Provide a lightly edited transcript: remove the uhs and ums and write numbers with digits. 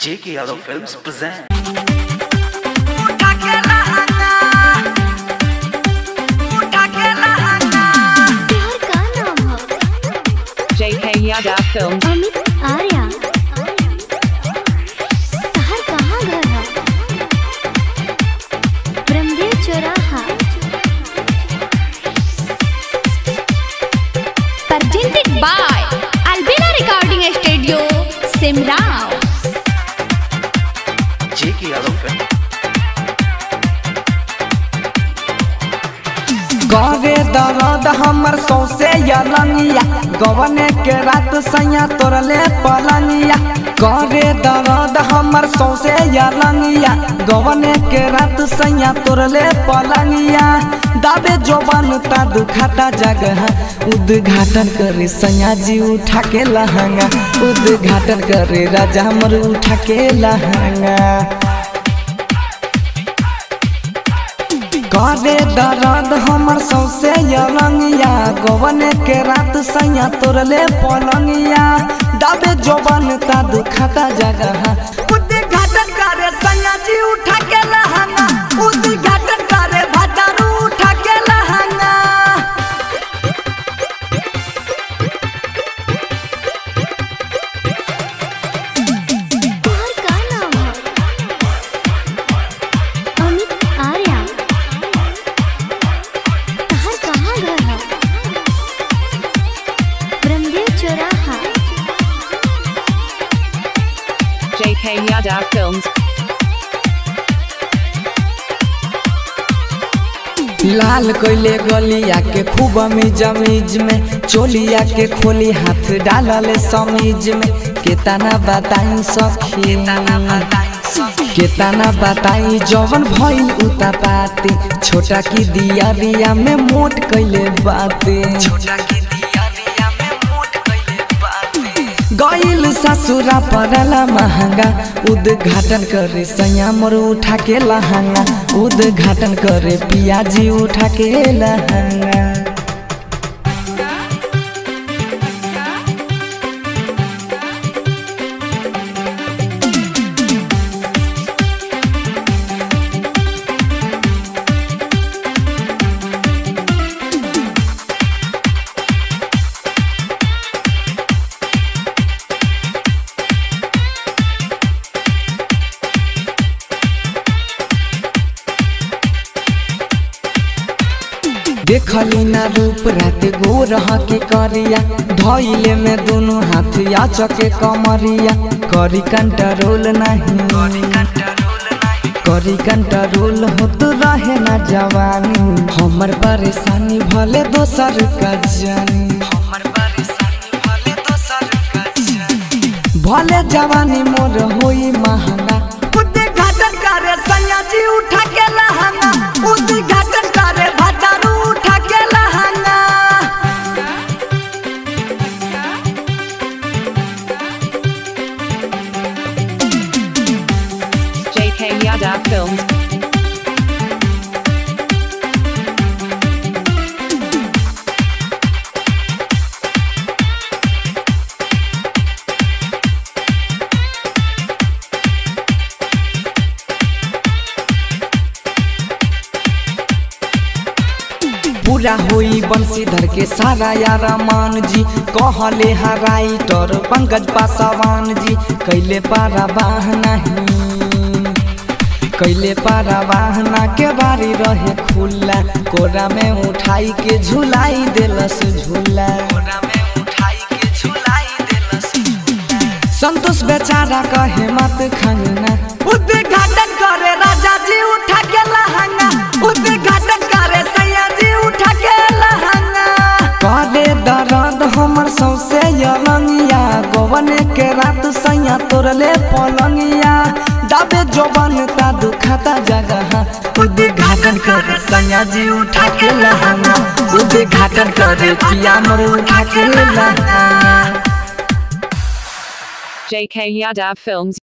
J.K. Yadav Films present. J.K. Yadav Films. Amit Arya शहर कहाँ घर है? ब्रह्मदेव चौराहा। Presented by Albina Recording Studio, Simrao. J.K. Yadav Films. गरे दर्द हमर सौसे यलंगिया गवने के रात सैया तोरले पलंगिया। गरे दर्द हमर सौसे यलंगिया गवने के रात सैया तोरले पलंगिया। दाबे जोबान ता दुखाता जगह उद्घाटन करे सैया जी उठा के लहंगा। उद्घाटन करे राजा हमर उठा के लहंगा। गरे दर्द हमर सौसे यलंगिया गवने के रात सैया तोरले पलंगिया। दाबे जोबान ता दुखाता जगह उद्घाटन करे सैया जी उठा के लहंगा। उद्घाटन करे भतारू उठा के लहंगा। शहर का नाम है अमित आर्या। शहर कहाँ घर है? ब्रह्मदेव चौराहा। J.K. Yadav Films. लाल कोयले गलिया के खूब मिज में चोलिया के खोली हाथ डालले समीज में। केतना बताई सखी केतना बताई जवन भइल उता पाती। छोटा की दिया रिया में मोट कैले बाती। गइल ससुरा पड़ला महंगा उद्घाटन करे सैया मोर उठा के लहंगा। उद्घाटन करे पियाजी उठा के लहंगा। देखली ना रूप रात गोर के करिया धइले में दोनों हाथ या चके कमरिया। करी कंट्रोल नहीं करी कंट्रोल होत रहे ना जवानी। हमर परेशानी भले दोसर का जानी। भले जवानी मोर होई महंगा उद्घाटन करे सैया जी उठा के लहंगा। उद्घाटन करे भतारू उठा के लहंगा। J.K. Yadav Films. पूरा होई बंशीधर के सारा यारा मान जी। कहले हा राइटर पंकज पासवान जी। कैले पारा बहाना कैले पारा बहाना के बारी रहे खुला। कोरा में उठाई के झुलाई देलस झूला। संतोष बेचारा कहे मत खंगना। उद्घाटन करे राजा जी उठा के लहंगा। उद्घाटन करे सैया जी उठा के लहंगा। करे दर्द हमर सौसे यलंगिया गवने के रात सैया तोरले पलंगिया। दाबे जोबान ता दुखाता जगह उद्घाटन करे सैया जी उठा के लहंगा। उद्घाटन करे पिया मोर उठा के लहंगा। J.K. Yadav Films.